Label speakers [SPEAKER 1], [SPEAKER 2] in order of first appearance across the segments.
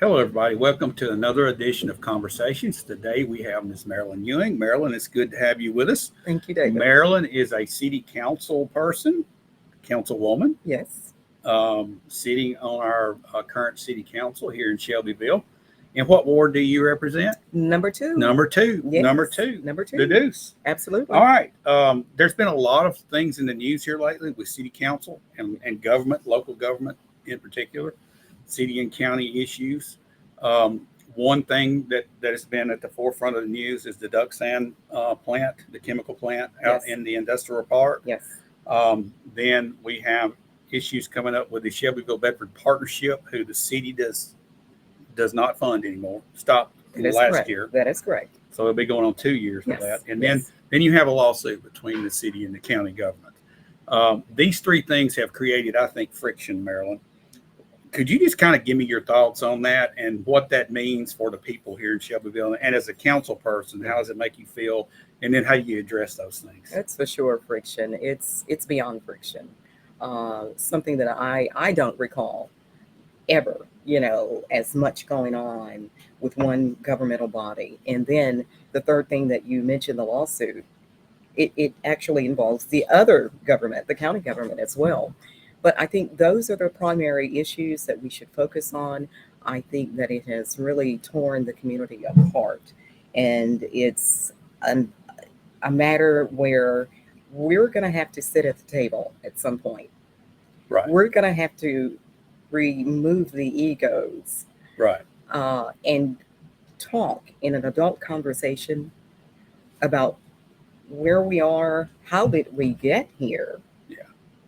[SPEAKER 1] Hello, everybody. Welcome to another edition of Conversations. Today we have Ms. Marilyn Ewing. Marilyn, it's good to have you with us.
[SPEAKER 2] Thank you, David.
[SPEAKER 1] Marilyn is a city council person, councilwoman,
[SPEAKER 2] Yes.
[SPEAKER 1] sitting on our current city council here in Shelbyville. And what ward do you represent?
[SPEAKER 2] Number two.
[SPEAKER 1] Number two.
[SPEAKER 2] Yes.
[SPEAKER 1] Number two.
[SPEAKER 2] Number two.
[SPEAKER 1] The Deuce.
[SPEAKER 2] Absolutely.
[SPEAKER 1] All right. There's been a lot of things in the news here lately with city council and government, local government in particular, city and county issues. One thing that has been at the forefront of the news is the duck sand plant, the chemical plant out
[SPEAKER 2] Yes.
[SPEAKER 1] in the industrial park.
[SPEAKER 2] Yes.
[SPEAKER 1] Then we have issues coming up with the Shelbyville Bedford Partnership, who the city does not fund anymore. Stopped
[SPEAKER 2] That is
[SPEAKER 1] last
[SPEAKER 2] correct.
[SPEAKER 1] year,
[SPEAKER 2] That is correct.
[SPEAKER 1] so it'll be going on 2 years
[SPEAKER 2] Yes.
[SPEAKER 1] with that. And
[SPEAKER 2] Yes.
[SPEAKER 1] then you have a lawsuit between the city and the county government. These three things have created, I think, friction, Maryland. Could you just kind of give me your thoughts on that and what that means for the people here in Shelbyville? And as a council person, how does it make you feel? And then how do you address those things?
[SPEAKER 2] That's for sure friction. It's beyond friction. Something that I don't recall ever, as much going on with one governmental body. And then the third thing that you mentioned, the lawsuit, it actually involves the other government, the county government as well. But I think those are the primary issues that we should focus on. I think that it has really torn the community apart. And it's a matter where we're going to have to sit at the table at some point.
[SPEAKER 1] Right.
[SPEAKER 2] We're going to have to remove the egos
[SPEAKER 1] Right.
[SPEAKER 2] and talk in an adult conversation about where we are, how did we get here?
[SPEAKER 1] Yeah.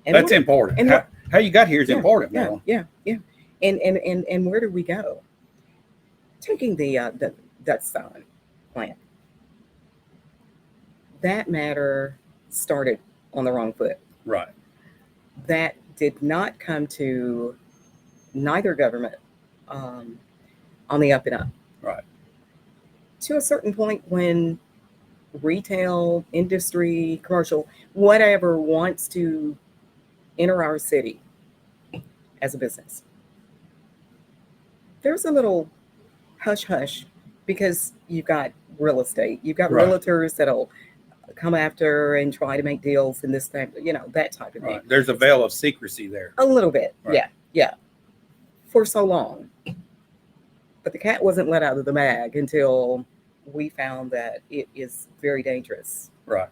[SPEAKER 2] And
[SPEAKER 1] That's
[SPEAKER 2] what-
[SPEAKER 1] important.
[SPEAKER 2] and
[SPEAKER 1] How you got here is important,
[SPEAKER 2] yeah,
[SPEAKER 1] Marilyn.
[SPEAKER 2] yeah. And where do we go? Taking the Dutchstein plant. That matter started on the wrong foot.
[SPEAKER 1] Right.
[SPEAKER 2] That did not come to neither government on the up and up.
[SPEAKER 1] Right.
[SPEAKER 2] To a certain point when retail, industry, commercial, whatever wants to enter our city as a business, there's a little hush hush because you've got real estate. You've got
[SPEAKER 1] Right.
[SPEAKER 2] realtors that'll come after and try to make deals and this type, that type of thing.
[SPEAKER 1] Right. There's a veil of secrecy there.
[SPEAKER 2] A little bit.
[SPEAKER 1] Right.
[SPEAKER 2] Yeah. For so long. But the cat wasn't let out of the bag until we found that it is very dangerous.
[SPEAKER 1] Right.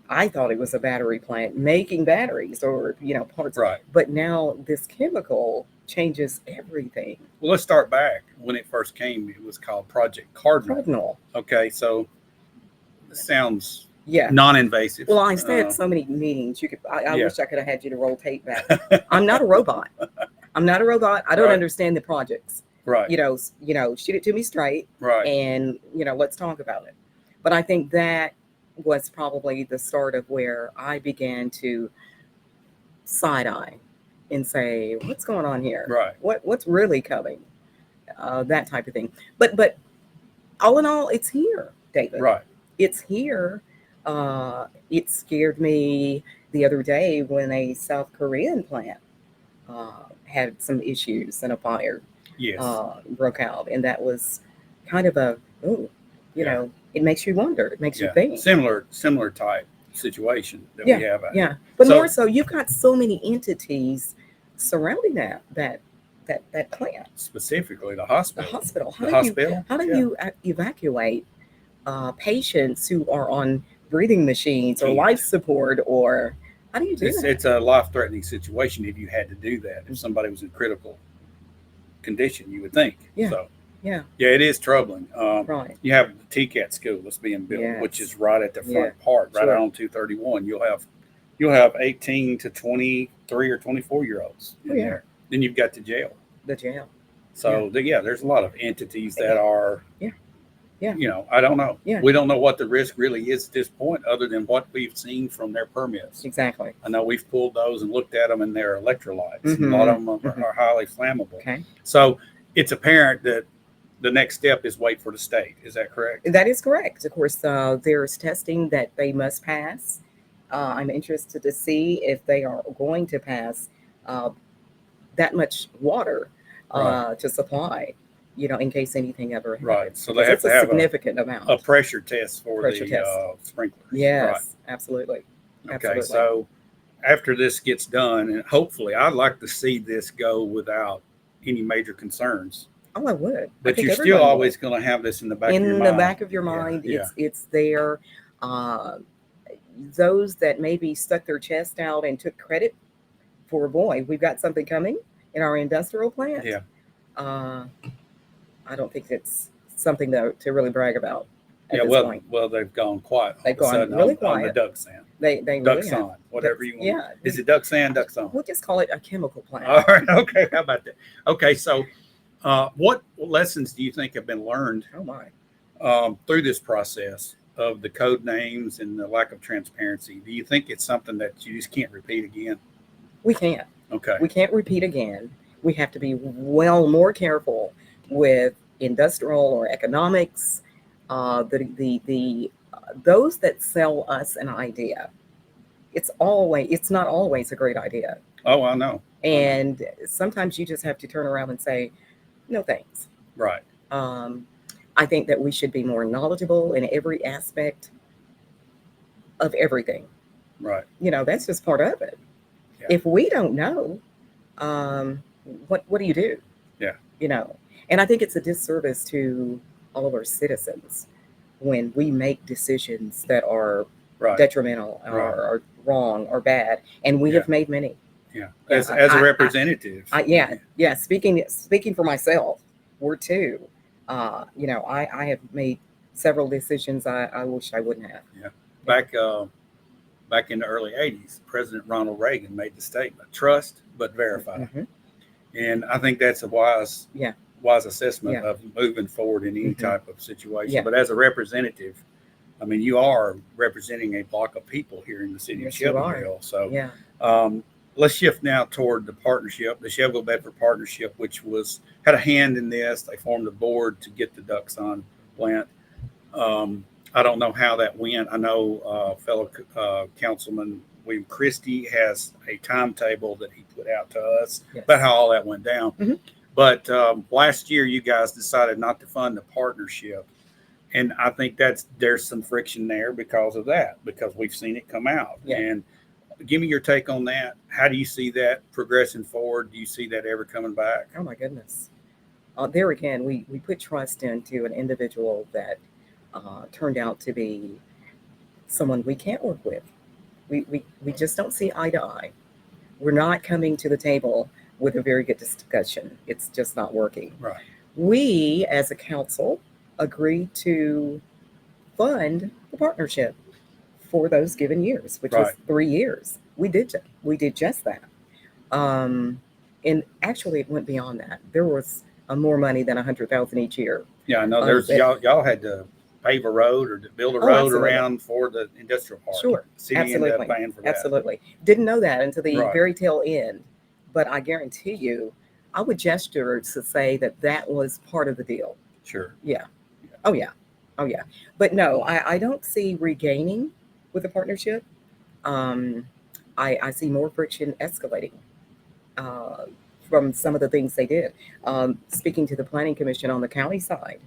[SPEAKER 2] I thought it was a battery plant making batteries or, parts.
[SPEAKER 1] Right.
[SPEAKER 2] But now this chemical changes everything.
[SPEAKER 1] Well, let's start back. When it first came, it was called Project Cardinal.
[SPEAKER 2] Cardinal.
[SPEAKER 1] Okay, so it sounds
[SPEAKER 2] Yeah.
[SPEAKER 1] non-invasive.
[SPEAKER 2] Well, I said so many meetings. I
[SPEAKER 1] Yeah.
[SPEAKER 2] wish I could have had you to roll tape back. I'm not a robot. I don't
[SPEAKER 1] Right.
[SPEAKER 2] understand the projects.
[SPEAKER 1] Right.
[SPEAKER 2] Shoot it to me straight.
[SPEAKER 1] Right.
[SPEAKER 2] And let's talk about it. But I think that was probably the start of where I began to side eye and say, what's going on here?
[SPEAKER 1] Right.
[SPEAKER 2] What's really coming? That type of thing. But all in all, it's here, David.
[SPEAKER 1] Right.
[SPEAKER 2] It's here. It scared me the other day when a South Korean plant had some issues and a fire
[SPEAKER 1] Yes.
[SPEAKER 2] broke out, and that was kind of
[SPEAKER 1] Yeah.
[SPEAKER 2] it makes you wonder. It makes you
[SPEAKER 1] Yeah.
[SPEAKER 2] think.
[SPEAKER 1] Similar type situation that
[SPEAKER 2] Yeah,
[SPEAKER 1] we have.
[SPEAKER 2] Yeah, but
[SPEAKER 1] So-
[SPEAKER 2] more so, you've got so many entities surrounding that plant,
[SPEAKER 1] Specifically the
[SPEAKER 2] the
[SPEAKER 1] hospital.
[SPEAKER 2] hospital.
[SPEAKER 1] The hospital.
[SPEAKER 2] How do
[SPEAKER 1] Yeah.
[SPEAKER 2] you evacuate patients who are on breathing machines or
[SPEAKER 1] Can't.
[SPEAKER 2] life support, or how do you do that?
[SPEAKER 1] It's a life-threatening situation if you had to do that. If somebody was in critical condition, you would think.
[SPEAKER 2] Yeah.
[SPEAKER 1] So,
[SPEAKER 2] Yeah,
[SPEAKER 1] yeah, it is troubling.
[SPEAKER 2] right.
[SPEAKER 1] You have the TCAT school that's being built,
[SPEAKER 2] Yes.
[SPEAKER 1] which is right at the front
[SPEAKER 2] Yeah,
[SPEAKER 1] part, right
[SPEAKER 2] sure.
[SPEAKER 1] out on 231. You'll have 18 to 23 or 24-year-olds in
[SPEAKER 2] Oh, yeah.
[SPEAKER 1] there. Then you've got the jail.
[SPEAKER 2] The jail.
[SPEAKER 1] So there's a lot of entities that are,
[SPEAKER 2] Yeah.
[SPEAKER 1] I don't know.
[SPEAKER 2] Yeah.
[SPEAKER 1] We don't know what the risk really is at this point, other than what we've seen from their permits.
[SPEAKER 2] Exactly.
[SPEAKER 1] I know we've pulled those and looked at them, and they're electrolytes. And
[SPEAKER 2] Mhm.
[SPEAKER 1] a lot of them are,
[SPEAKER 2] Mhm.
[SPEAKER 1] are highly flammable.
[SPEAKER 2] Okay.
[SPEAKER 1] So it's apparent that the next step is wait for the state. Is that correct?
[SPEAKER 2] That is correct. Of course, there's testing that they must pass. I'm interested to see if they are going to pass that much water
[SPEAKER 1] Right.
[SPEAKER 2] to supply in case anything ever happens.
[SPEAKER 1] Right. So they
[SPEAKER 2] Because
[SPEAKER 1] have
[SPEAKER 2] it's
[SPEAKER 1] to
[SPEAKER 2] a
[SPEAKER 1] have
[SPEAKER 2] significant amount.
[SPEAKER 1] a pressure test for
[SPEAKER 2] Pressure
[SPEAKER 1] the
[SPEAKER 2] test.
[SPEAKER 1] sprinklers.
[SPEAKER 2] Yes, absolutely.
[SPEAKER 1] Right. Okay.
[SPEAKER 2] Absolutely.
[SPEAKER 1] So after this gets done, and hopefully, I'd like to see this go without any major concerns.
[SPEAKER 2] Oh, I would. I
[SPEAKER 1] But
[SPEAKER 2] think
[SPEAKER 1] you're still
[SPEAKER 2] everyone would.
[SPEAKER 1] always going to have this in the back of your
[SPEAKER 2] In
[SPEAKER 1] mind.
[SPEAKER 2] the back of your mind,
[SPEAKER 1] Yeah.
[SPEAKER 2] it's there. Uh, those that maybe stuck their chest out and took credit for, boy, we've got something coming in our industrial plant.
[SPEAKER 1] Yeah.
[SPEAKER 2] I don't think it's something to really brag about at
[SPEAKER 1] Yeah.
[SPEAKER 2] this
[SPEAKER 1] Well,
[SPEAKER 2] point.
[SPEAKER 1] well, they've gone quiet. All
[SPEAKER 2] They've
[SPEAKER 1] of a
[SPEAKER 2] gone
[SPEAKER 1] sudden
[SPEAKER 2] really
[SPEAKER 1] on
[SPEAKER 2] quiet.
[SPEAKER 1] the duck sand.
[SPEAKER 2] They
[SPEAKER 1] Duck
[SPEAKER 2] really have.
[SPEAKER 1] on, whatever you want.
[SPEAKER 2] Yeah.
[SPEAKER 1] Is it duck sand, duck on?
[SPEAKER 2] We'll just call it a chemical plant.
[SPEAKER 1] All right. Okay. How about that? Okay. So, what lessons do you think have been learned
[SPEAKER 2] Oh my.
[SPEAKER 1] through this process of the code names and the lack of transparency? Do you think it's something that you just can't repeat again?
[SPEAKER 2] We can't.
[SPEAKER 1] Okay.
[SPEAKER 2] We can't repeat again. We have to be more careful with industrial or economics. Those that sell us an idea, it's not always a great idea.
[SPEAKER 1] Oh, I know.
[SPEAKER 2] And sometimes you just have to turn around and say, no thanks.
[SPEAKER 1] Right.
[SPEAKER 2] I think that we should be more knowledgeable in every aspect of everything.
[SPEAKER 1] Right.
[SPEAKER 2] That's just part of it.
[SPEAKER 1] Yeah.
[SPEAKER 2] If we don't know, what do you do?
[SPEAKER 1] Yeah.
[SPEAKER 2] And I think it's a disservice to all of our citizens when we make decisions that are
[SPEAKER 1] Right.
[SPEAKER 2] detrimental
[SPEAKER 1] Right.
[SPEAKER 2] or wrong or bad, and we
[SPEAKER 1] Yeah.
[SPEAKER 2] have made many.
[SPEAKER 1] Yeah.
[SPEAKER 2] Yeah,
[SPEAKER 1] As a representative.
[SPEAKER 2] Yeah. Speaking for myself, we're two. I have made several decisions I wish I wouldn't have.
[SPEAKER 1] Yeah. Back in the early 80s, President Ronald Reagan made the statement, trust but verify.
[SPEAKER 2] Mhm.
[SPEAKER 1] And I think that's a wise assessment
[SPEAKER 2] Yeah.
[SPEAKER 1] of moving forward in any
[SPEAKER 2] Mhm.
[SPEAKER 1] type of situation.
[SPEAKER 2] Yeah.
[SPEAKER 1] But as a representative, I mean, you are representing a block of people here in the city
[SPEAKER 2] Yes,
[SPEAKER 1] of
[SPEAKER 2] you are.
[SPEAKER 1] Shelbyville. So
[SPEAKER 2] Yeah.
[SPEAKER 1] let's shift now toward the partnership, the Shelbyville Bedford Partnership, which had a hand in this. They formed a board to get the ducks on plant. I don't know how that went. I know fellow Councilman William Christie has a timetable that he put out to us
[SPEAKER 2] Yes.
[SPEAKER 1] about how all that went down.
[SPEAKER 2] Mhm.
[SPEAKER 1] But last year, you guys decided not to fund the partnership. And I think there's some friction there because of that, because we've seen it come out.
[SPEAKER 2] Yeah.
[SPEAKER 1] And give me your take on that. How do you see that progressing forward? Do you see that ever coming back?
[SPEAKER 2] Oh my goodness. There again, we put trust into an individual that turned out to be someone we can't work with. We just don't see eye to eye. We're not coming to the table with a very good discussion. It's just not working.
[SPEAKER 1] Right.
[SPEAKER 2] We, as a council, agreed to fund the partnership for those given years, which was
[SPEAKER 1] Right.
[SPEAKER 2] 3 years. We did just that. And actually, it went beyond that. There was more money than $100,000 each year.
[SPEAKER 1] Yeah, I know there's y'all had to pave a road or to build a road
[SPEAKER 2] absolutely.
[SPEAKER 1] around for the industrial park.
[SPEAKER 2] Sure,
[SPEAKER 1] City ended up
[SPEAKER 2] absolutely.
[SPEAKER 1] paying for that.
[SPEAKER 2] Absolutely. Didn't know that until the
[SPEAKER 1] Right.
[SPEAKER 2] very tail end. But I guarantee you, I would gesture to say that was part of the deal.
[SPEAKER 1] Sure.
[SPEAKER 2] Yeah. Oh, yeah. Oh, yeah. But no, I don't see regaining with the partnership. I see more friction escalating from some of the things they did. Speaking to the Planning Commission on the county side,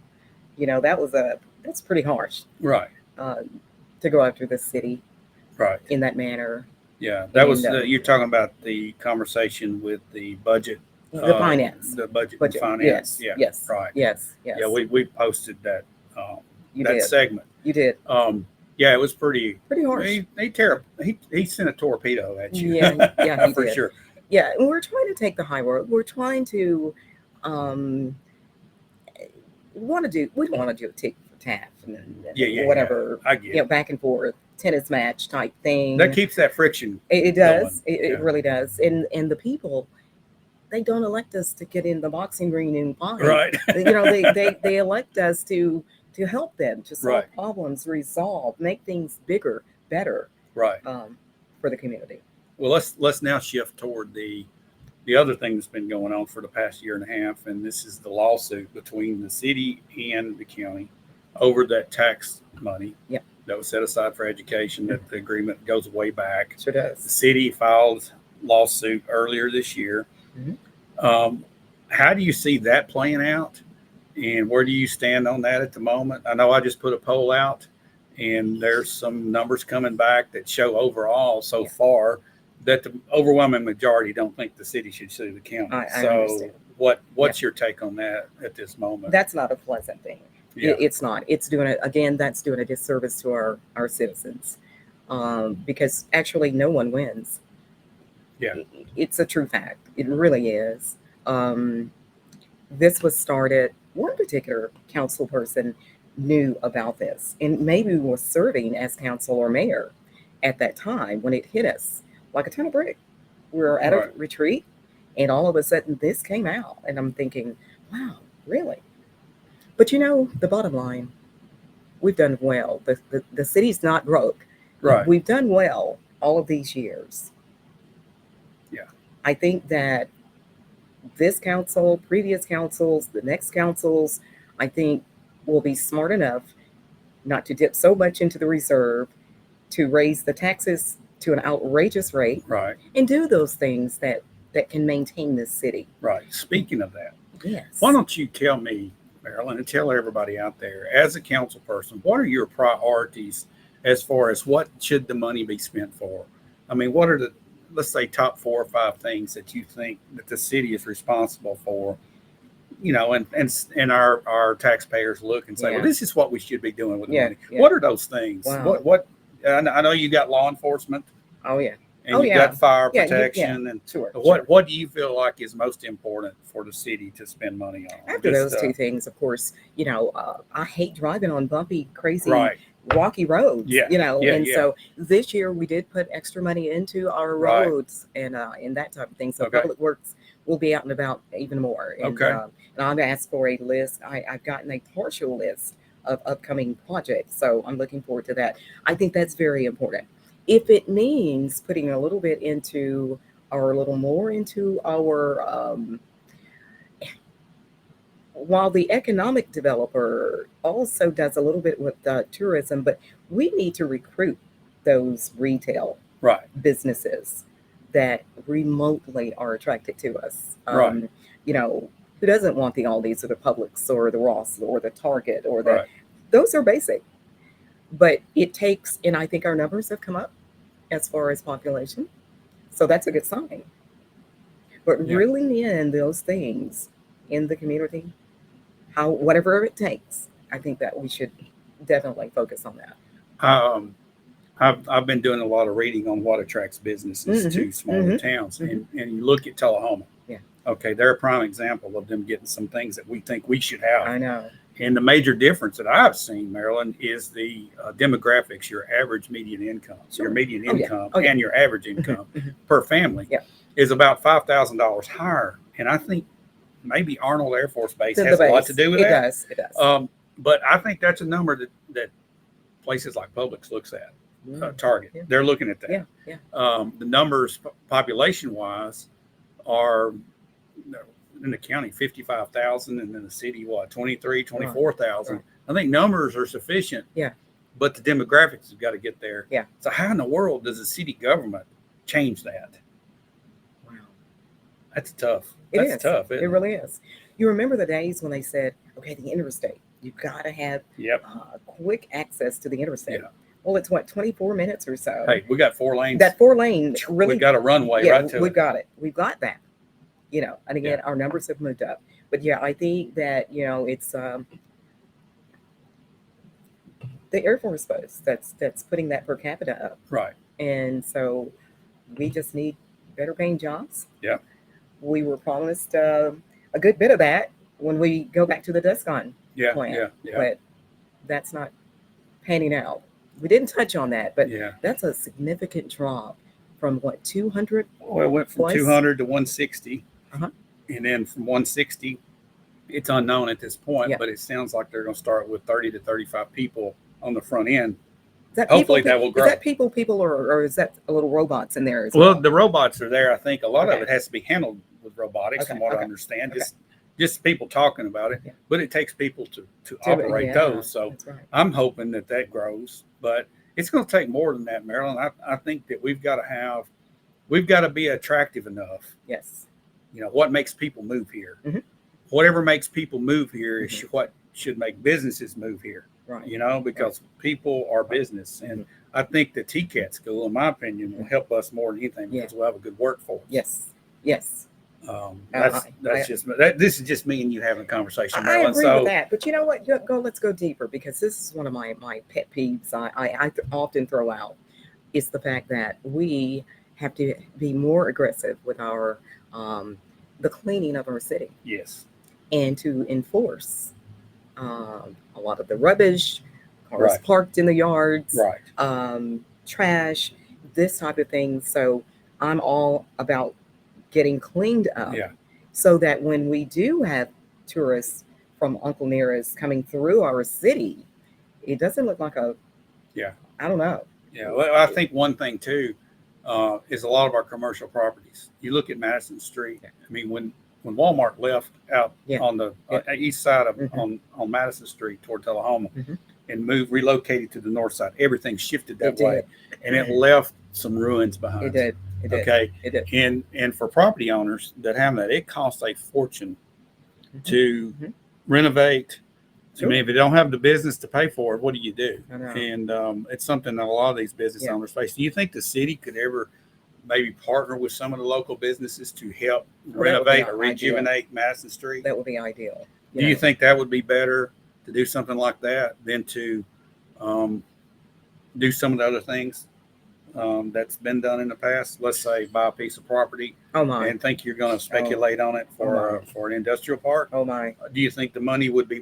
[SPEAKER 2] that's pretty harsh
[SPEAKER 1] Right.
[SPEAKER 2] to go after the city
[SPEAKER 1] Right.
[SPEAKER 2] in that manner.
[SPEAKER 1] Yeah. That was
[SPEAKER 2] And,
[SPEAKER 1] you're talking about the conversation with the budget.
[SPEAKER 2] The finance.
[SPEAKER 1] The budget
[SPEAKER 2] Budget.
[SPEAKER 1] and finance.
[SPEAKER 2] Yes.
[SPEAKER 1] Yeah.
[SPEAKER 2] Yes.
[SPEAKER 1] Right.
[SPEAKER 2] Yes. Yes.
[SPEAKER 1] Yeah. We posted that
[SPEAKER 2] you
[SPEAKER 1] that
[SPEAKER 2] did.
[SPEAKER 1] segment.
[SPEAKER 2] You did.
[SPEAKER 1] Yeah, it was pretty
[SPEAKER 2] harsh.
[SPEAKER 1] He sent a torpedo at you.
[SPEAKER 2] Yeah, he
[SPEAKER 1] for
[SPEAKER 2] did.
[SPEAKER 1] sure.
[SPEAKER 2] Yeah, and we're trying to take the high road. We're trying to we want to do a tick for taff and
[SPEAKER 1] Yeah,
[SPEAKER 2] whatever.
[SPEAKER 1] I get it.
[SPEAKER 2] Back and forth tennis match type thing.
[SPEAKER 1] That keeps that friction.
[SPEAKER 2] It does.
[SPEAKER 1] going.
[SPEAKER 2] It
[SPEAKER 1] Yeah.
[SPEAKER 2] really does. And the people, they don't elect us to get in the boxing ring and fight.
[SPEAKER 1] Right.
[SPEAKER 2] They elect us to help them, to solve
[SPEAKER 1] Right.
[SPEAKER 2] problems, resolve, make things bigger, better
[SPEAKER 1] Right.
[SPEAKER 2] for the community.
[SPEAKER 1] Well, let's now shift toward the other thing that's been going on for the past year and a half, and this is the lawsuit between the city and the county over that tax money.
[SPEAKER 2] Yeah.
[SPEAKER 1] That was set aside for education. That the agreement goes way back.
[SPEAKER 2] Sure
[SPEAKER 1] The
[SPEAKER 2] does.
[SPEAKER 1] city filed lawsuit earlier this year.
[SPEAKER 2] Mhm.
[SPEAKER 1] How do you see that playing out? And where do you stand on that at the moment? I know I just put a poll out, and there's some numbers coming back that show overall so far that the overwhelming majority don't think the city should sue the county.
[SPEAKER 2] I understand.
[SPEAKER 1] What's your take on that at this moment?
[SPEAKER 2] That's not a pleasant thing.
[SPEAKER 1] Yeah.
[SPEAKER 2] It's not. It's doing it again. That's doing a disservice to our citizens, because actually no one wins.
[SPEAKER 1] Yeah.
[SPEAKER 2] It's a true fact. It really is. This was started. One particular council person knew about this and maybe was serving as council or mayor at that time when it hit us like a ton of brick. We were at a retreat, and all of a sudden this came out, and I'm thinking, wow, really? But the bottom line, we've done well. The city's not broke.
[SPEAKER 1] Right.
[SPEAKER 2] We've done well all of these years.
[SPEAKER 1] Yeah.
[SPEAKER 2] I think that this council, previous councils, the next councils, I think will be smart enough not to dip so much into the reserve, to raise the taxes to an outrageous rate,
[SPEAKER 1] Right.
[SPEAKER 2] and do those things that can maintain this city.
[SPEAKER 1] Right. Speaking of that,
[SPEAKER 2] Yes.
[SPEAKER 1] why don't you tell me, Marilyn, and tell everybody out there, as a council person, what are your priorities as far as what should the money be spent for? I mean, what are the, let's say, top 4 or 5 things that you think that the city is responsible for, and our taxpayers look and say, well, this is what we should be doing with the money.
[SPEAKER 2] Yeah.
[SPEAKER 1] What are those things?
[SPEAKER 2] Wow.
[SPEAKER 1] What I know you got law enforcement.
[SPEAKER 2] Oh, yeah.
[SPEAKER 1] And you got fire
[SPEAKER 2] Yeah,
[SPEAKER 1] protection. And
[SPEAKER 2] Sure.
[SPEAKER 1] what do you feel like is most important for the city to spend money on?
[SPEAKER 2] After those two things, of course, I hate driving on bumpy, crazy,
[SPEAKER 1] Right.
[SPEAKER 2] rocky roads.
[SPEAKER 1] Yeah.
[SPEAKER 2] So this year we did put extra money into our
[SPEAKER 1] Right.
[SPEAKER 2] roads and that type of thing. So
[SPEAKER 1] Okay.
[SPEAKER 2] Public Works will be out and about even more. And,
[SPEAKER 1] Okay.
[SPEAKER 2] And I've asked for a list. I've gotten a partial list of upcoming projects. So I'm looking forward to that. I think that's very important. If it means putting a little bit into, or a little more into our, while the economic developer also does a little bit with tourism, but we need to recruit those retail
[SPEAKER 1] Right.
[SPEAKER 2] businesses that remotely are attracted to us.
[SPEAKER 1] Right.
[SPEAKER 2] Who doesn't want the Aldi's or the Publix or the Ross or the Target or the,
[SPEAKER 1] Right.
[SPEAKER 2] those are basic. But it takes, and I think our numbers have come up as far as population. So that's a good sign. But
[SPEAKER 1] Yeah.
[SPEAKER 2] reeling in those things in the community, whatever it takes, I think that we should definitely focus on that.
[SPEAKER 1] I've been doing a lot of reading on what attracts businesses to smaller towns, and you look at Tullahoma.
[SPEAKER 2] Yeah.
[SPEAKER 1] Okay, they're a prime example of them getting some things that we think we should have.
[SPEAKER 2] I know.
[SPEAKER 1] And the major difference that I've seen, Marilyn, is the demographics, your average median income,
[SPEAKER 2] Sure.
[SPEAKER 1] your median
[SPEAKER 2] Oh, yeah.
[SPEAKER 1] income,
[SPEAKER 2] Oh, yeah.
[SPEAKER 1] and your average income per family
[SPEAKER 2] Yeah.
[SPEAKER 1] is about $5,000 higher. And I think maybe Arnold Air Force Base
[SPEAKER 2] The
[SPEAKER 1] has a lot
[SPEAKER 2] base.
[SPEAKER 1] to do with
[SPEAKER 2] It
[SPEAKER 1] that.
[SPEAKER 2] does. It does.
[SPEAKER 1] But I think that's a number that places like Publix looks at. Target.
[SPEAKER 2] Yeah.
[SPEAKER 1] They're looking at that.
[SPEAKER 2] Yeah. Yeah.
[SPEAKER 1] The numbers population wise are in the county 55,000, and in the city 24,000.
[SPEAKER 2] Right.
[SPEAKER 1] I think numbers are sufficient.
[SPEAKER 2] Yeah.
[SPEAKER 1] But the demographics have got to get there.
[SPEAKER 2] Yeah.
[SPEAKER 1] So how in the world does the city government change that?
[SPEAKER 2] Wow.
[SPEAKER 1] That's tough.
[SPEAKER 2] It
[SPEAKER 1] That's
[SPEAKER 2] is.
[SPEAKER 1] tough.
[SPEAKER 2] It really is. You remember the days when they said, okay, the interstate, you've got to have
[SPEAKER 1] Yep.
[SPEAKER 2] quick access to the interstate.
[SPEAKER 1] Yeah.
[SPEAKER 2] Well, it's 24 minutes or so.
[SPEAKER 1] Hey, we got 4 lanes.
[SPEAKER 2] That 4-lane really.
[SPEAKER 1] We've got a runway right to
[SPEAKER 2] we've
[SPEAKER 1] it.
[SPEAKER 2] got it. We've got that. And again, our numbers have moved up. But yeah, I think that, it's the Air Force Base that's putting that per capita up.
[SPEAKER 1] Right.
[SPEAKER 2] And so we just need better paying jobs.
[SPEAKER 1] Yeah.
[SPEAKER 2] We were promised a good bit of that when we go back to the Descon
[SPEAKER 1] Yeah.
[SPEAKER 2] plan.
[SPEAKER 1] Yeah.
[SPEAKER 2] But that's not panning out. We didn't touch on that, but
[SPEAKER 1] Yeah.
[SPEAKER 2] that's a significant drop from 200?
[SPEAKER 1] Well, it went from
[SPEAKER 2] Twice.
[SPEAKER 1] 200 to 160.
[SPEAKER 2] Uh-huh.
[SPEAKER 1] And then from 160, it's unknown at this point,
[SPEAKER 2] Yeah.
[SPEAKER 1] but it sounds like they're going to start with 30 to 35 people on the front end.
[SPEAKER 2] Is that
[SPEAKER 1] Hopefully
[SPEAKER 2] people,
[SPEAKER 1] that will grow.
[SPEAKER 2] Is that people, or is that a little robots in there as
[SPEAKER 1] Well,
[SPEAKER 2] well?
[SPEAKER 1] the robots are there. I think a lot of
[SPEAKER 2] Okay.
[SPEAKER 1] it has to be handled with robotics,
[SPEAKER 2] Okay,
[SPEAKER 1] from what I
[SPEAKER 2] okay,
[SPEAKER 1] understand.
[SPEAKER 2] okay.
[SPEAKER 1] Just people talking about it,
[SPEAKER 2] Yeah.
[SPEAKER 1] but it takes people to operate
[SPEAKER 2] Yeah,
[SPEAKER 1] those. So
[SPEAKER 2] that's right.
[SPEAKER 1] I'm hoping that grows, but it's going to take more than that, Marilyn. I think that we've got to be attractive enough.
[SPEAKER 2] Yes.
[SPEAKER 1] What makes people move here?
[SPEAKER 2] Mhm.
[SPEAKER 1] whatever makes people move here is what should make businesses move here.
[SPEAKER 2] Right.
[SPEAKER 1] You know, because people are business, and I think the TCAT school, in my opinion, will help us more than anything because we'll have a good workforce.
[SPEAKER 2] Yes. Yes.
[SPEAKER 1] That's just that. This is just me and you having a conversation, Marilyn.
[SPEAKER 2] I agree with that, but you know what? Let's go deeper, because this is one of my pet peeves. I often throw out is the fact that we have to be more aggressive with our the cleaning of our city.
[SPEAKER 1] Yes.
[SPEAKER 2] And to enforce a lot of the rubbish, cars parked in the yards, trash, this type of thing. So I'm all about getting cleaned up, so that when we do have tourists from Uncle Nearest coming through our city, it doesn't look like a, I don't know.
[SPEAKER 1] Yeah, well, I think one thing too is a lot of our commercial properties. You look at Madison Street. I mean, when Walmart left out on the east side of on Madison Street toward Tullahoma and relocated to the north side, everything shifted that way, and it left some ruins behind.
[SPEAKER 2] It did. It did.
[SPEAKER 1] And for property owners that have that, it costs a fortune to renovate. I mean, if you don't have the business to pay for it, what do you do? And it's something that a lot of these business owners face. Do you think the city could ever maybe partner with some of the local businesses to help renovate or rejuvenate Madison Street?
[SPEAKER 2] That would be ideal.
[SPEAKER 1] Do you think that would be better to do something like that than to do some of the other things that's been done in the past? Let's say buy a piece of property and think you're going to speculate on it for an industrial park. Do you think the money would be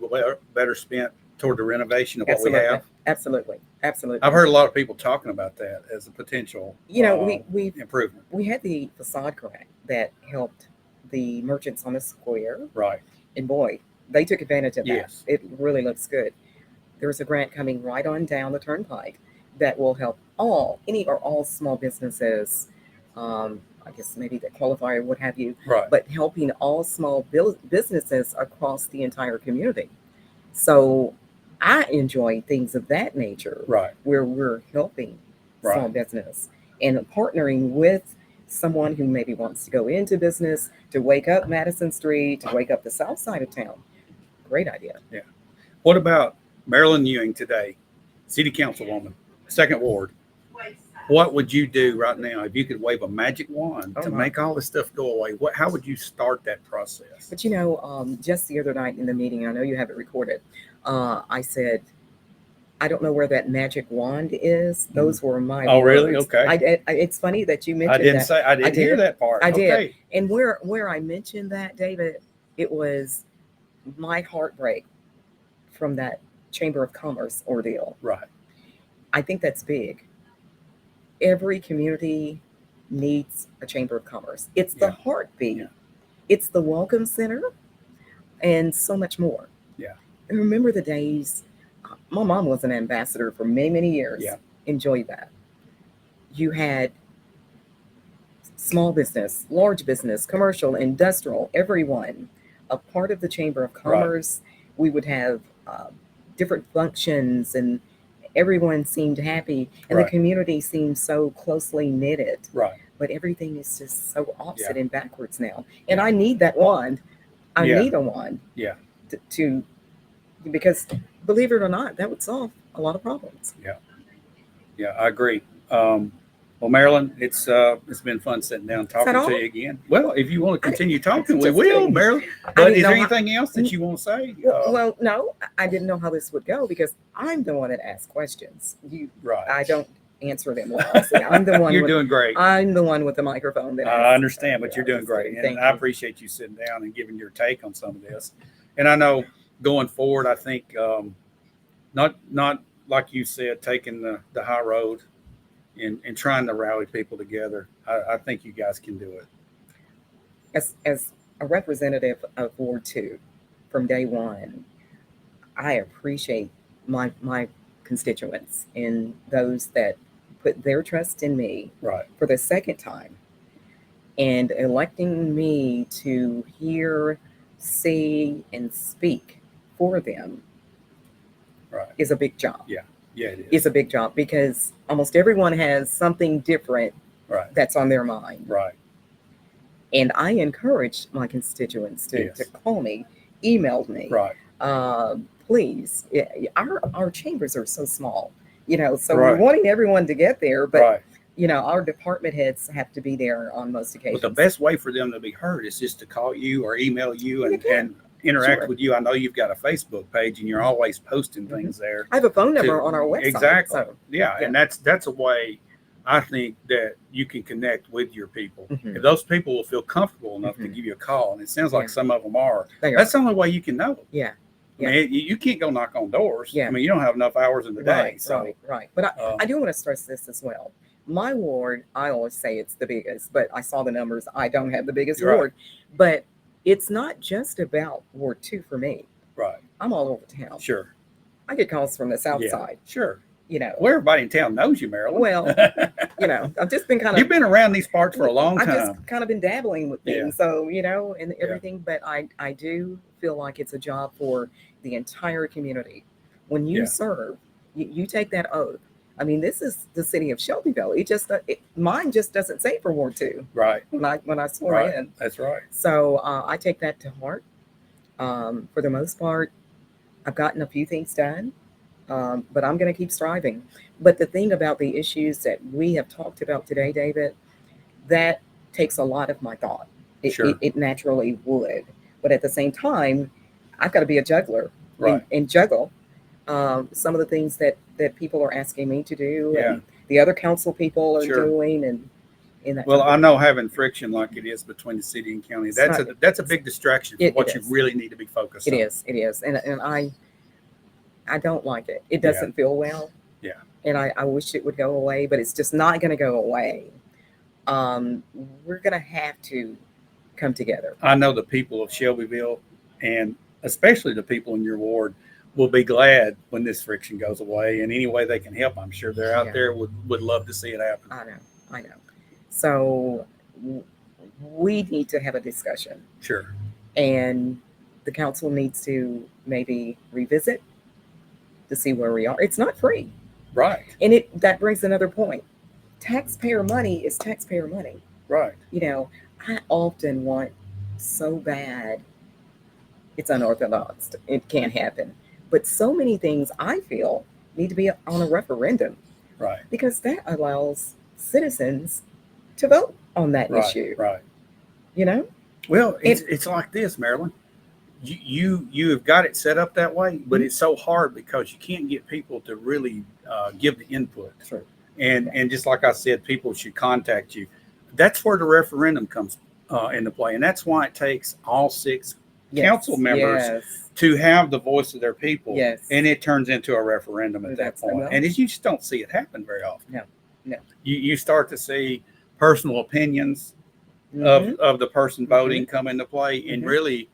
[SPEAKER 1] better spent toward the renovation of what we have?
[SPEAKER 2] Absolutely.
[SPEAKER 1] I've heard a lot of people talking about that as a potential we improvement.
[SPEAKER 2] We had the facade grant that helped the merchants on the square.
[SPEAKER 1] Right.
[SPEAKER 2] And boy, they took advantage of that.
[SPEAKER 1] Yes.
[SPEAKER 2] It really looks good. There's a grant coming right on down the turnpike that will help all small businesses, I guess maybe that qualify or what have you, but helping all small businesses across the entire community. So I enjoy things of that nature, where we're helping small business and partnering with someone who maybe wants to go into business to wake up Madison Street, to wake up the south side of town. Great idea.
[SPEAKER 1] Yeah. What about Marilyn Ewing today, city councilwoman, 2nd Ward? What would you do right now if you could wave a magic wand to make all this stuff go away? How would you start that process?
[SPEAKER 2] But just the other night in the meeting, I know you have it recorded, I said, I don't know where that magic wand is. Those were my words.
[SPEAKER 1] Oh, really? Okay.
[SPEAKER 2] It's funny that you mentioned that.
[SPEAKER 1] I didn't hear that part.
[SPEAKER 2] I did. And where I mentioned that, David, it was my heartbreak from that Chamber of Commerce ordeal.
[SPEAKER 1] Right.
[SPEAKER 2] I think that's big. Every community needs a Chamber of Commerce. It's the heartbeat. Yeah. It's the welcome center and so much more.
[SPEAKER 1] Yeah.
[SPEAKER 2] And remember the days, my mom was an ambassador for many, many years.
[SPEAKER 1] Yeah.
[SPEAKER 2] Enjoyed that. You had small business, large business, commercial, industrial, everyone a part of the Chamber of Commerce. Right. We would have different functions, and everyone seemed happy, and the community seemed so closely knitted.
[SPEAKER 1] Right.
[SPEAKER 2] But everything is just so opposite and backwards now. And I need that wand. I need a wand.
[SPEAKER 1] Yeah.
[SPEAKER 2] Because believe it or not, that would solve a lot of problems.
[SPEAKER 1] Yeah. Yeah, I agree. Well, Marilyn, it's been fun sitting down talking to you again. Well, if you want to continue talking, we will, Marilyn. But is there anything else that you want to say?
[SPEAKER 2] Well, no, I didn't know how this would go because I'm the one that asks questions. I don't answer them well. So I'm the one.
[SPEAKER 1] You're doing great.
[SPEAKER 2] I'm the one with the microphone.
[SPEAKER 1] I understand, but you're doing great, and I appreciate you sitting down and giving your take on some of this. And I know going forward, I think not like you said, taking the high road. And trying to rally people together. I think you guys can do it.
[SPEAKER 2] As a representative of Ward 2 from day one, I appreciate my constituents and those that put their trust in me for the second time and electing me to hear, see, and speak for them is a big job.
[SPEAKER 1] Yeah. Yeah, it is.
[SPEAKER 2] It's a big job because almost everyone has something different that's on their mind.
[SPEAKER 1] Right.
[SPEAKER 2] And I encourage my constituents to call me emailed me.
[SPEAKER 1] Right.
[SPEAKER 2] Please, our chambers are so small, you know, so
[SPEAKER 1] Right.
[SPEAKER 2] we're wanting everyone to get there, but
[SPEAKER 1] Right.
[SPEAKER 2] you know, our department heads have to be there on most occasions.
[SPEAKER 1] But the best way for them to be heard is just to call you or email you and,
[SPEAKER 2] Yeah.
[SPEAKER 1] and interact
[SPEAKER 2] Sure.
[SPEAKER 1] with you. I know you've got a Facebook page and you're always posting things there.
[SPEAKER 2] I have a phone number on our website.
[SPEAKER 1] Exactly.
[SPEAKER 2] So,
[SPEAKER 1] Yeah.
[SPEAKER 2] yeah.
[SPEAKER 1] And that's a way I think that you can connect with your people.
[SPEAKER 2] Mhm.
[SPEAKER 1] If those people will feel comfortable enough to
[SPEAKER 2] Mhm.
[SPEAKER 1] give you a call, and it sounds like
[SPEAKER 2] Yeah.
[SPEAKER 1] some of them are,
[SPEAKER 2] They
[SPEAKER 1] that's
[SPEAKER 2] are.
[SPEAKER 1] the only way you can know them.
[SPEAKER 2] Yeah.
[SPEAKER 1] I mean, you can't go knock on doors.
[SPEAKER 2] Yeah.
[SPEAKER 1] I mean, you don't have enough hours in the day.
[SPEAKER 2] Right. But I do want to stress this as well. My ward, I always say it's the biggest, but I saw the numbers. I don't have the biggest
[SPEAKER 1] Right.
[SPEAKER 2] ward, but it's not just about Ward 2 for me.
[SPEAKER 1] Right.
[SPEAKER 2] I'm all over town.
[SPEAKER 1] Sure.
[SPEAKER 2] I get calls from the south
[SPEAKER 1] Yeah.
[SPEAKER 2] side,
[SPEAKER 1] Sure.
[SPEAKER 2] you know.
[SPEAKER 1] Well, everybody in town knows you, Marilyn.
[SPEAKER 2] Well, you know, I've just been kind of.
[SPEAKER 1] You've been around these parts for a long
[SPEAKER 2] I've
[SPEAKER 1] time.
[SPEAKER 2] just kind of been dabbling with things,
[SPEAKER 1] Yeah.
[SPEAKER 2] so you know, and everything. But I do feel like it's a job for the entire community. When you
[SPEAKER 1] Yeah.
[SPEAKER 2] serve, you take that oath. I mean, this is the city of Shelbyville. Mine just doesn't say for Ward 2
[SPEAKER 1] Right.
[SPEAKER 2] when I swore
[SPEAKER 1] Right.
[SPEAKER 2] in.
[SPEAKER 1] That's right.
[SPEAKER 2] So I take that to heart. For the most part, I've gotten a few things done, but I'm going to keep striving. But the thing about the issues that we have talked about today, David, that takes a lot of my thought.
[SPEAKER 1] Sure.
[SPEAKER 2] It naturally would. But at the same time, I've got to be a juggler
[SPEAKER 1] Right.
[SPEAKER 2] and juggle some of the things that people are asking me to do
[SPEAKER 1] Yeah.
[SPEAKER 2] and the other council people are
[SPEAKER 1] Sure.
[SPEAKER 2] doing and that
[SPEAKER 1] Well,
[SPEAKER 2] kind
[SPEAKER 1] I
[SPEAKER 2] of
[SPEAKER 1] know having friction like it is between the city and county, that's a big distraction for
[SPEAKER 2] It
[SPEAKER 1] what you
[SPEAKER 2] is.
[SPEAKER 1] really need to be focused
[SPEAKER 2] It
[SPEAKER 1] on.
[SPEAKER 2] is. And I don't like it. It doesn't feel well.
[SPEAKER 1] Yeah.
[SPEAKER 2] And I wish it would go away, but it's just not going to go away. We're going to have to come together.
[SPEAKER 1] I know the people of Shelbyville, and especially the people in your ward, will be glad when this friction goes away. And any way they can help, I'm sure they're out
[SPEAKER 2] Yeah.
[SPEAKER 1] there would love to see it happen.
[SPEAKER 2] I know. So we need to have a discussion,
[SPEAKER 1] Sure.
[SPEAKER 2] and the council needs to maybe revisit to see where we are. It's not free.
[SPEAKER 1] Right.
[SPEAKER 2] And that brings another point. Taxpayer money is taxpayer money.
[SPEAKER 1] Right.
[SPEAKER 2] You know, I often want so bad, it's unorthodox. It can't happen. But so many things I feel need to be on a referendum
[SPEAKER 1] Right.
[SPEAKER 2] because that allows citizens to vote on that
[SPEAKER 1] Right.
[SPEAKER 2] issue.
[SPEAKER 1] Right.
[SPEAKER 2] You know?
[SPEAKER 1] Well, it's like this, Marilyn. You have got it set up that way, but it's so hard because you can't get people to really give the input.
[SPEAKER 2] Sure.
[SPEAKER 1] And just like I said, people should contact you. That's where the referendum comes into play, and that's why it takes all 6 council members to have the voice of their people.
[SPEAKER 2] Yes.
[SPEAKER 1] And it turns into a referendum at that point.
[SPEAKER 2] Well.
[SPEAKER 1] And you just don't see it happen very often.
[SPEAKER 2] No.
[SPEAKER 1] You start to see personal opinions
[SPEAKER 2] Mhm.
[SPEAKER 1] of the person voting come into play, and
[SPEAKER 2] Mhm.
[SPEAKER 1] really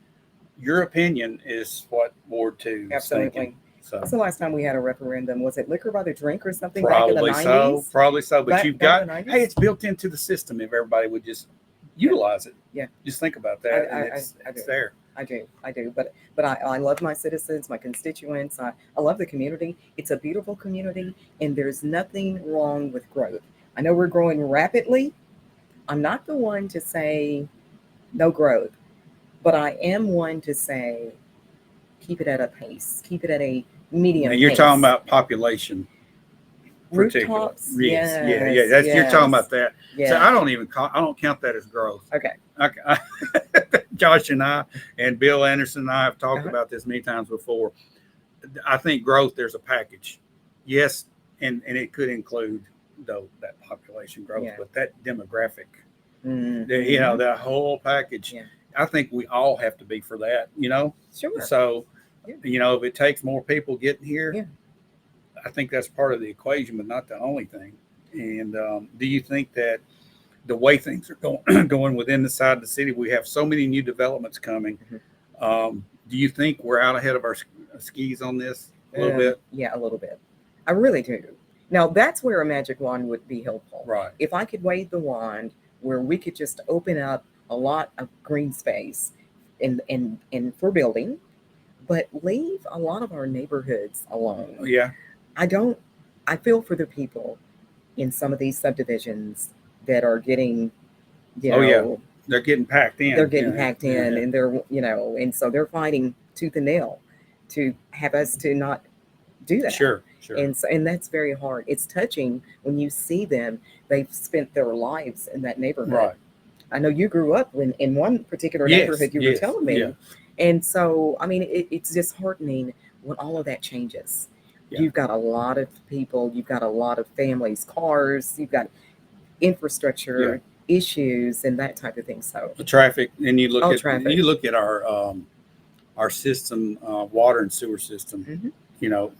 [SPEAKER 1] your opinion is what Ward 2 is
[SPEAKER 2] Absolutely.
[SPEAKER 1] thinking. So
[SPEAKER 2] What's the last time we had a referendum? Was it liquor by the drink or something back in the
[SPEAKER 1] probably
[SPEAKER 2] 90s?
[SPEAKER 1] so, probably so. But
[SPEAKER 2] Back-
[SPEAKER 1] you've
[SPEAKER 2] back in
[SPEAKER 1] got,
[SPEAKER 2] the 90s?
[SPEAKER 1] hey, it's built into the system if everybody would just utilize it.
[SPEAKER 2] Yeah.
[SPEAKER 1] Just think about that. And it's
[SPEAKER 2] I do.
[SPEAKER 1] there.
[SPEAKER 2] I do. But I love my citizens, my constituents. I love the community. It's a beautiful community, and there's nothing wrong with growth. I know we're growing rapidly. I'm not the one to say no growth, but I am one to say keep it at a pace, keep it at a medium
[SPEAKER 1] Now, you're
[SPEAKER 2] pace.
[SPEAKER 1] talking about population. particular.
[SPEAKER 2] Rooftops.
[SPEAKER 1] Yes. Yeah.
[SPEAKER 2] Yes,
[SPEAKER 1] That's, You're talking
[SPEAKER 2] yes.
[SPEAKER 1] about that.
[SPEAKER 2] Yeah.
[SPEAKER 1] So I don't count that as growth.
[SPEAKER 2] Okay.
[SPEAKER 1] Josh and I and Bill Anderson and I have talked
[SPEAKER 2] Uh-huh.
[SPEAKER 1] about this many times before. I think growth, there's a package. Yes, and it could include that population growth,
[SPEAKER 2] Yeah.
[SPEAKER 1] but that demographic,
[SPEAKER 2] Mhm.
[SPEAKER 1] that whole package.
[SPEAKER 2] Yeah.
[SPEAKER 1] I think we all have to be for that,
[SPEAKER 2] Sure.
[SPEAKER 1] So,
[SPEAKER 2] Yeah.
[SPEAKER 1] if it takes more people getting here,
[SPEAKER 2] Yeah.
[SPEAKER 1] I think that's part of the equation, but not the only thing. And do you think that the way things are going within the side of the city, we have so many new developments coming. Do you think we're out ahead of our skis on this a little bit?
[SPEAKER 2] Yeah, a little bit. I really do. Now, that's where a magic wand would be helpful.
[SPEAKER 1] Right.
[SPEAKER 2] If I could wave the wand where we could just open up a lot of green space in for building, but leave a lot of our neighborhoods alone.
[SPEAKER 1] Yeah.
[SPEAKER 2] I feel for the people in some of these subdivisions that are getting,
[SPEAKER 1] They're getting packed in.
[SPEAKER 2] they're getting
[SPEAKER 1] Yeah.
[SPEAKER 2] packed in
[SPEAKER 1] Yeah.
[SPEAKER 2] and they're, and so they're fighting tooth and nail to have us to not do that.
[SPEAKER 1] Sure.
[SPEAKER 2] And that's very hard. It's touching when you see them. They've spent their lives in that neighborhood.
[SPEAKER 1] Right.
[SPEAKER 2] I know you grew up in one particular
[SPEAKER 1] Yes,
[SPEAKER 2] neighborhood you were
[SPEAKER 1] yes,
[SPEAKER 2] telling me.
[SPEAKER 1] yeah.
[SPEAKER 2] And so, I mean, it's disheartening when all of that changes.
[SPEAKER 1] Yeah.
[SPEAKER 2] You've got a lot of people, you've got a lot of families, cars, you've got infrastructure issues and that type of thing. So
[SPEAKER 1] The traffic, and you look at
[SPEAKER 2] traffic.
[SPEAKER 1] you look at our system, water and sewer system.
[SPEAKER 2] Mhm.
[SPEAKER 1] You know,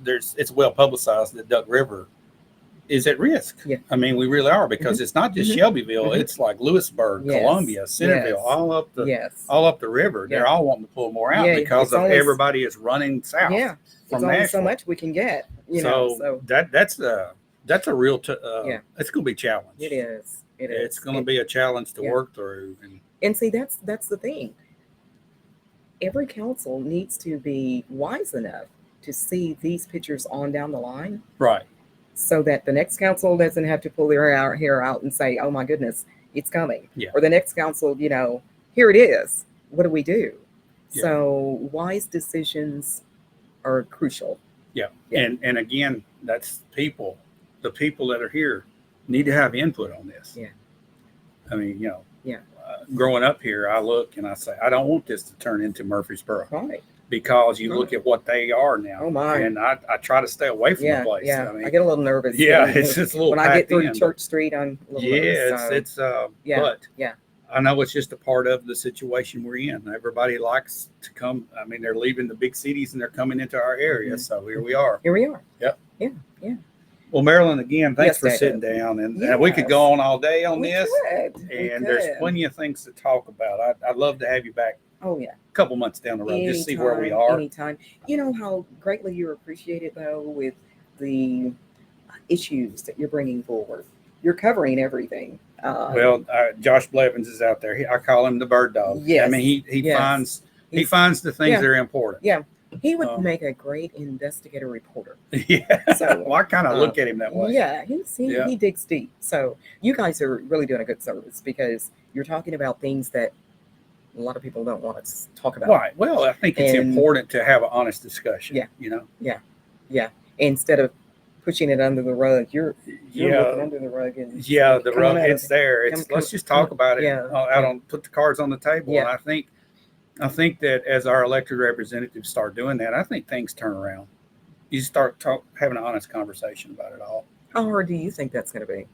[SPEAKER 1] there's it's well publicized that Duck River is at risk.
[SPEAKER 2] Yeah.
[SPEAKER 1] I mean, we really are, because it's not just
[SPEAKER 2] Mhm.
[SPEAKER 1] Shelbyville;
[SPEAKER 2] Mhm.
[SPEAKER 1] it's like Lewisburg,
[SPEAKER 2] Yes.
[SPEAKER 1] Columbia, Centerville,
[SPEAKER 2] Yes.
[SPEAKER 1] all
[SPEAKER 2] Yes.
[SPEAKER 1] up the river.
[SPEAKER 2] Yeah.
[SPEAKER 1] They're all wanting to pull more out
[SPEAKER 2] Yeah,
[SPEAKER 1] because
[SPEAKER 2] it's
[SPEAKER 1] of
[SPEAKER 2] only-
[SPEAKER 1] everybody is running south
[SPEAKER 2] Yeah. It's
[SPEAKER 1] from
[SPEAKER 2] only so
[SPEAKER 1] Nashville.
[SPEAKER 2] much we can get, you know. So
[SPEAKER 1] that's a real
[SPEAKER 2] Yeah.
[SPEAKER 1] it's going to be a challenge.
[SPEAKER 2] it is. It is.
[SPEAKER 1] It's going to be a challenge to
[SPEAKER 2] Yeah.
[SPEAKER 1] work through.
[SPEAKER 2] And see, that's the thing. Every council needs to be wise enough to see these pictures on down the line,
[SPEAKER 1] Right.
[SPEAKER 2] so that the next council doesn't have to pull their hair out and say, "Oh my goodness, it's coming."
[SPEAKER 1] Yeah.
[SPEAKER 2] Or the next council, you know, here it is. What do we do?
[SPEAKER 1] Yeah.
[SPEAKER 2] So wise decisions are crucial.
[SPEAKER 1] Yeah.
[SPEAKER 2] Yeah.
[SPEAKER 1] And again, that's people. The people that are here need to have input on this.
[SPEAKER 2] Yeah.
[SPEAKER 1] I mean, you know,
[SPEAKER 2] Yeah.
[SPEAKER 1] growing up here, I look and I say, I don't want this to turn into Murfreesboro,
[SPEAKER 2] Right.
[SPEAKER 1] because you look at what they are now.
[SPEAKER 2] Oh my.
[SPEAKER 1] And I try to stay away from
[SPEAKER 2] Yeah.
[SPEAKER 1] the place.
[SPEAKER 2] Yeah.
[SPEAKER 1] I mean,
[SPEAKER 2] I get a little nervous.
[SPEAKER 1] yeah,
[SPEAKER 2] when-
[SPEAKER 1] it's just a little
[SPEAKER 2] when I get
[SPEAKER 1] packed
[SPEAKER 2] through
[SPEAKER 1] in,
[SPEAKER 2] Church Street, I'm a little
[SPEAKER 1] yeah,
[SPEAKER 2] nervous.
[SPEAKER 1] it's
[SPEAKER 2] yeah,
[SPEAKER 1] but
[SPEAKER 2] yeah.
[SPEAKER 1] I know it's just a part of the situation we're in. Everybody likes to come. I mean, they're leaving the big cities and they're coming into our area.
[SPEAKER 2] Mhm.
[SPEAKER 1] So here we are.
[SPEAKER 2] Here we are.
[SPEAKER 1] Yep.
[SPEAKER 2] Yeah. Yeah.
[SPEAKER 1] Well, Marilyn, again, thanks
[SPEAKER 2] Yes,
[SPEAKER 1] for
[SPEAKER 2] David.
[SPEAKER 1] sitting down, and we could go
[SPEAKER 2] Yes.
[SPEAKER 1] on all day on
[SPEAKER 2] We
[SPEAKER 1] this,
[SPEAKER 2] could. We
[SPEAKER 1] and there's
[SPEAKER 2] could.
[SPEAKER 1] plenty of things to talk about. I'd love to have you back
[SPEAKER 2] Oh yeah.
[SPEAKER 1] a couple months down the road, just see where we
[SPEAKER 2] Anytime,
[SPEAKER 1] are.
[SPEAKER 2] Anytime. You know how greatly you're appreciated though with the issues that you're bringing forward. You're covering everything.
[SPEAKER 1] Well, Josh Blevins is out there. I call him the bird dog.
[SPEAKER 2] Yes.
[SPEAKER 1] I mean, he
[SPEAKER 2] Yes.
[SPEAKER 1] finds
[SPEAKER 2] He's-
[SPEAKER 1] finds the things
[SPEAKER 2] Yeah.
[SPEAKER 1] that are important.
[SPEAKER 2] Yeah. He would
[SPEAKER 1] Um,
[SPEAKER 2] make a great investigator reporter.
[SPEAKER 1] Yeah.
[SPEAKER 2] So,
[SPEAKER 1] Well, I kind of look at him that way.
[SPEAKER 2] Yeah,
[SPEAKER 1] Yeah.
[SPEAKER 2] he digs deep. So you guys are really doing a good service because you're talking about things that a lot of people don't want to talk about.
[SPEAKER 1] Right. Well, I think it's
[SPEAKER 2] And-
[SPEAKER 1] important to have an honest discussion.
[SPEAKER 2] Yeah.
[SPEAKER 1] You know.
[SPEAKER 2] Yeah. Instead of pushing it under the rug, you're looking
[SPEAKER 1] Yeah.
[SPEAKER 2] under the rug and
[SPEAKER 1] Yeah. The
[SPEAKER 2] coming
[SPEAKER 1] rug.
[SPEAKER 2] out of
[SPEAKER 1] It's there.
[SPEAKER 2] come-
[SPEAKER 1] Let's just talk about it.
[SPEAKER 2] yeah,
[SPEAKER 1] Out on put the cards on the table.
[SPEAKER 2] Yeah.
[SPEAKER 1] And I think that as our elected representatives start doing that, I think things turn around. You start having an honest conversation about it all.
[SPEAKER 2] How hard do you think that's going to be?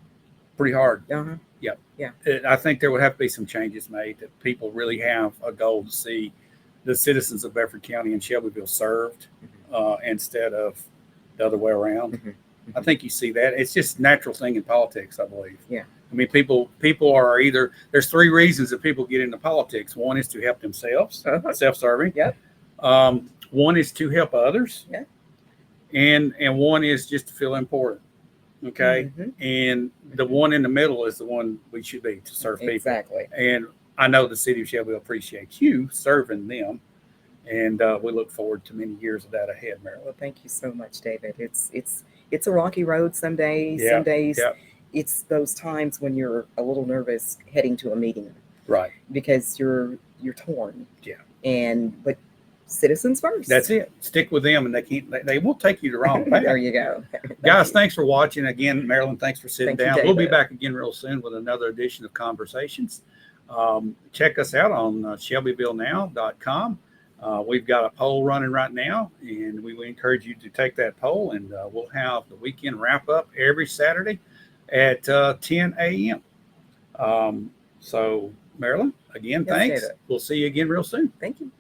[SPEAKER 1] Pretty hard.
[SPEAKER 2] Uh-huh.
[SPEAKER 1] I think there would have to be some changes made, that people really have a goal to see the citizens of Bedford County and Shelbyville served, instead of the other way around.
[SPEAKER 2] Mhm.
[SPEAKER 1] I think you see that. It's just a natural thing in politics, I believe.
[SPEAKER 2] Yeah.
[SPEAKER 1] I mean, people are either, there's three reasons that people get into politics. One is to help themselves,
[SPEAKER 2] Uh-huh.
[SPEAKER 1] self-serving.
[SPEAKER 2] Yep.
[SPEAKER 1] One is to help others.
[SPEAKER 2] Yeah.
[SPEAKER 1] And one is just to feel important. Okay.
[SPEAKER 2] Mhm.
[SPEAKER 1] And the one in the middle is the one we should be, to serve people.
[SPEAKER 2] Exactly.
[SPEAKER 1] And I know the city of Shelbyville appreciates you serving them. And we look forward to many years of that ahead, Marilyn.
[SPEAKER 2] Well, thank you so much, David. It's a rocky road some days.
[SPEAKER 1] Yeah,
[SPEAKER 2] Some days
[SPEAKER 1] yeah.
[SPEAKER 2] it's those times when you're a little nervous heading to a meeting
[SPEAKER 1] Right.
[SPEAKER 2] because you're torn.
[SPEAKER 1] Yeah.
[SPEAKER 2] But citizens first.
[SPEAKER 1] That's it. Stick with them, and they won't take you the wrong path.
[SPEAKER 2] There you go.
[SPEAKER 1] Guys, thanks for watching. Again, Marilyn, thanks for sitting
[SPEAKER 2] Thank you,
[SPEAKER 1] down. We'll be
[SPEAKER 2] David.
[SPEAKER 1] back again real soon with another edition of Conversations. Check us out on shelbyvillenow.com. We've got a poll running right now, and we encourage you to take that poll, and we'll have the weekend wrap up every Saturday at 10 a.m. So, Marilyn, again,
[SPEAKER 2] Yes,
[SPEAKER 1] thanks.
[SPEAKER 2] David.
[SPEAKER 1] We'll see you again real soon.
[SPEAKER 2] Thank you.